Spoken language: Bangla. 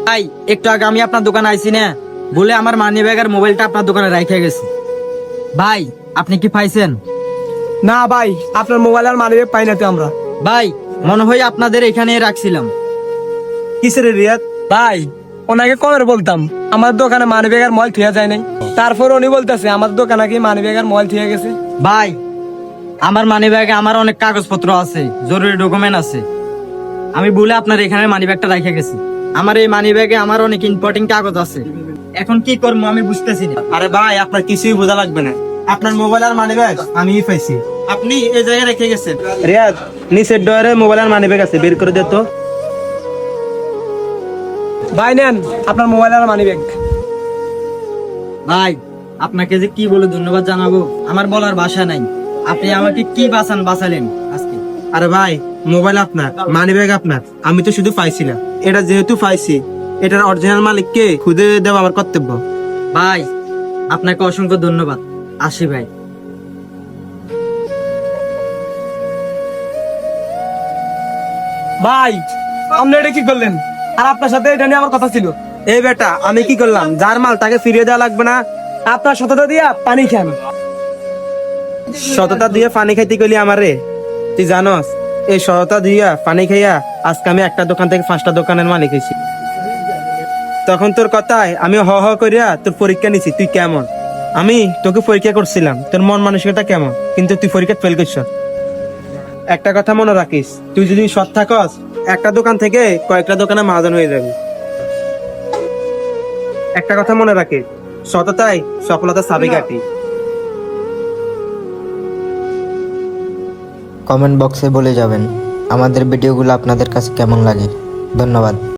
ভাই একটু আগে আমি আপনার দোকানে আইছি না, বলে আমার মানি ব্যাগ আর মোবাইলটা আপনার দোকানে রাইখে গেছি। ভাই আপনি কি পাইছেন? না ভাই, আপনার মোবাইল আর মানিব্যাগ পাই না তো আমরা। ভাই মনে হয় আপনাদের এখানে রাখছিলাম। কিসের রিয়াদ? ভাই ওনাকে কবে বলতাম আমার দোকানে মানিব্যাগ আর মোবাইল থুয়া যায় নাই, তারপর উনি বলতেছে আমার দোকানে কি মানিব্যাগ আর মোবাইল থুয়া গেছে। ভাই আমার মানি ব্যাগে আমার অনেক কাগজপত্র আছে, জরুরি ডকুমেন্ট আছে। আমি ভুলে আপনার এখানে মানি ব্যাগটা রেখে গেছি। আমার এই মানি ব্যাগে আমার অনেক ইম্পর্টেন্ট কাগজ আছে। এখন কি করবো আমি বুঝতেছি না। আরে ভাই, আপনার কিছুই বোঝা লাগবে না। আপনার মোবাইল আর মানিব্যাগ আমিই পাইছি। আপনি এই জায়গায় রেখে গেছেন। রিয়াদ, নিচের ডয়ারে মোবাইল আর মানিব্যাগ আছে, বের করে দে তো। ভাই নেন আপনার মোবাইল আর মানিব্যাগ। ভাই আপনাকে যে কি বলে ধন্যবাদ জানাবো আমার বলার ভাষা নাই। আপনি আমাকে কি বাঁচালেন আজকে। আরে ভাই, মোবাইল আপনার, মানিব্যাগ আপনার, আমি তো শুধু পাইছি না। এটা যেহেতু পাইছি, এটার অরিজিনাল মালিককে খুদে দেওয়া আমার কর্তব্য। ভাই আপনাকে অসংখ্য ধন্যবাদ। আসি ভাই। ভাই আপনি এটা কি করলেন? আর আপনার সাথে এটা নিয়ে আমার কথা ছিল। এই বেটা, আমি কি করলাম? যার মাল তাকে ফিরিয়ে দেওয়া লাগবে না? আপনার সততা দিয়া পানি খান। সততা দিয়ে পানি খাইতে গেলি আমারে? তুই জানস, এই সততা দিয়া পানি খাইয়া আজকে আমি একটা দোকান থেকে 5টা দোকানের মালিক হয়েছি। তখন তোর কথায় আমি হ হ করিয়া তোর পরীক্ষা নিছি, তুই কেমন। আমি তোকে পরীক্ষা করছিলাম তোর মন মানসিকতা কেমন, কিন্তু তুই পরীক্ষা ফেল করছ। একটা কথা মনে রাখিস, তুই যদি সৎ থাকস, একটা দোকান থেকে কয়েকটা দোকানে মহাজন হয়ে যাবি। একটা কথা মনে রাখিস, সততাই সফলতার চাবিকাঠি। কমেন্ট বক্সে বলে যাবেন আমাদের ভিডিওগুলো আপনাদের কাছে কেমন লাগে। ধন্যবাদ।